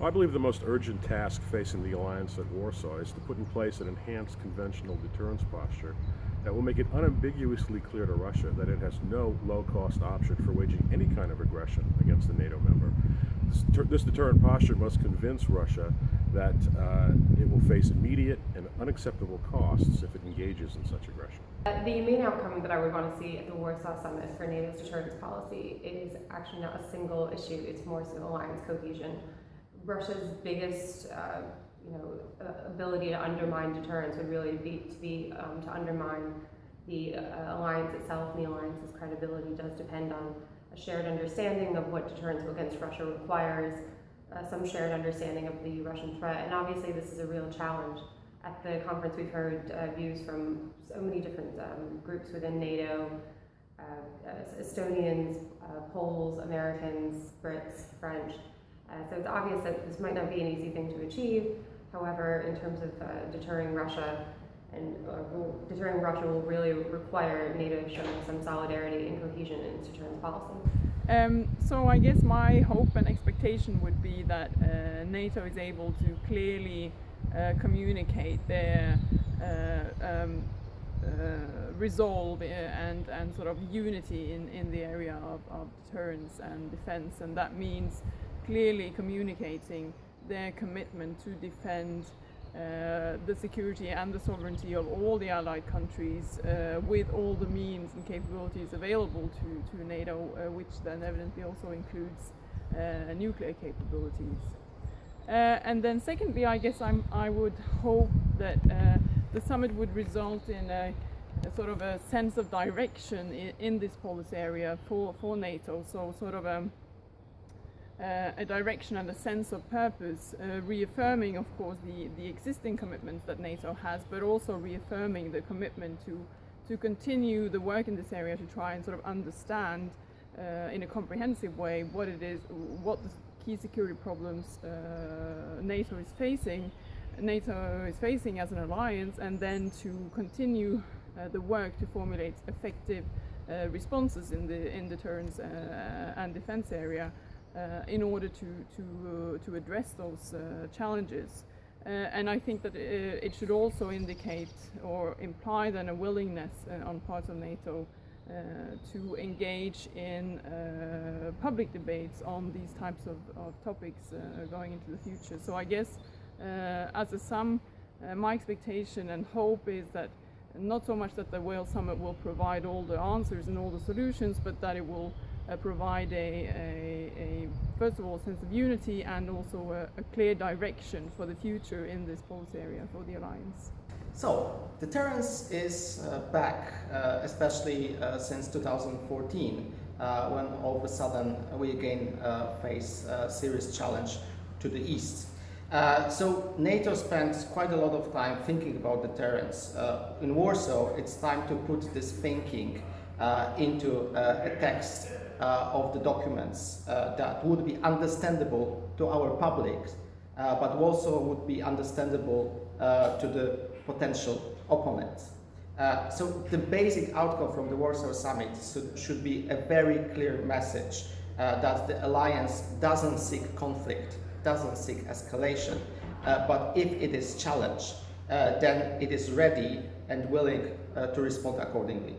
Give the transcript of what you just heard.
I believe the most urgent task facing the alliance at Warsaw is to put in place an enhanced conventional deterrence posture that will make it unambiguously clear to Russia that it has no low-cost option for waging any kind of aggression against a NATO member. This deterrent posture must convince Russia that it will face immediate and unacceptable costs if it engages in such aggression. The main outcome that I would want to see at the Warsaw Summit for NATO's deterrence policy is actually not a single issue, it's more so alliance cohesion. Russia's biggest ability to undermine deterrence would really be to undermine the alliance itself, and the alliance's credibility does depend on a shared understanding of what deterrence against Russia requires, some shared understanding of the Russian threat, and obviously this is a real challenge. At the conference we've heard views from so many different groups within NATO, Estonians, Poles, Americans, Brits, French. So it's obvious that this might not be an easy thing to achieve. However, in terms of deterring Russia will really require NATO showing some solidarity and cohesion in its deterrence policy. So I guess my hope and expectation would be that NATO is able to clearly communicate their resolve and sort of unity in the area of deterrence and defense, and that means clearly communicating their commitment to defend the security and the sovereignty of all the allied countries with all the means and capabilities available to NATO, which then evidently also includes nuclear capabilities. And then secondly, I guess I would hope that the summit would result in a sort of a sense of direction in this policy area for NATO, so sort of a direction and a sense of purpose, reaffirming, of course, the existing commitments that NATO has, but also reaffirming the commitment to continue the work in this area to try and sort of understand in a comprehensive way what the key security problems NATO is facing as an alliance, and then to continue the work to formulate effective responses in deterrence and defense area in order to address those challenges. And I think that it should also indicate or imply then a willingness on part of NATO to engage in public debates on these types of topics going into the future. So I guess as a sum, my expectation and hope is that not so much that the Wales Summit will provide all the answers and all the solutions, but that it will provide a first of all sense of unity and also a clear direction for the future in this policy area for the alliance. So, deterrence is back, especially since 2014, when all of a sudden we again face a serious challenge to the east. So NATO spent quite a lot of time thinking about deterrence. In Warsaw, it's time to put this thinking into a text of the documents that would be understandable to our public, but also would be understandable to the potential opponents. So the basic outcome from the Warsaw Summit should be a very clear message that the alliance doesn't seek conflict, doesn't seek escalation, but if it is challenged, then it is ready and willing to respond accordingly.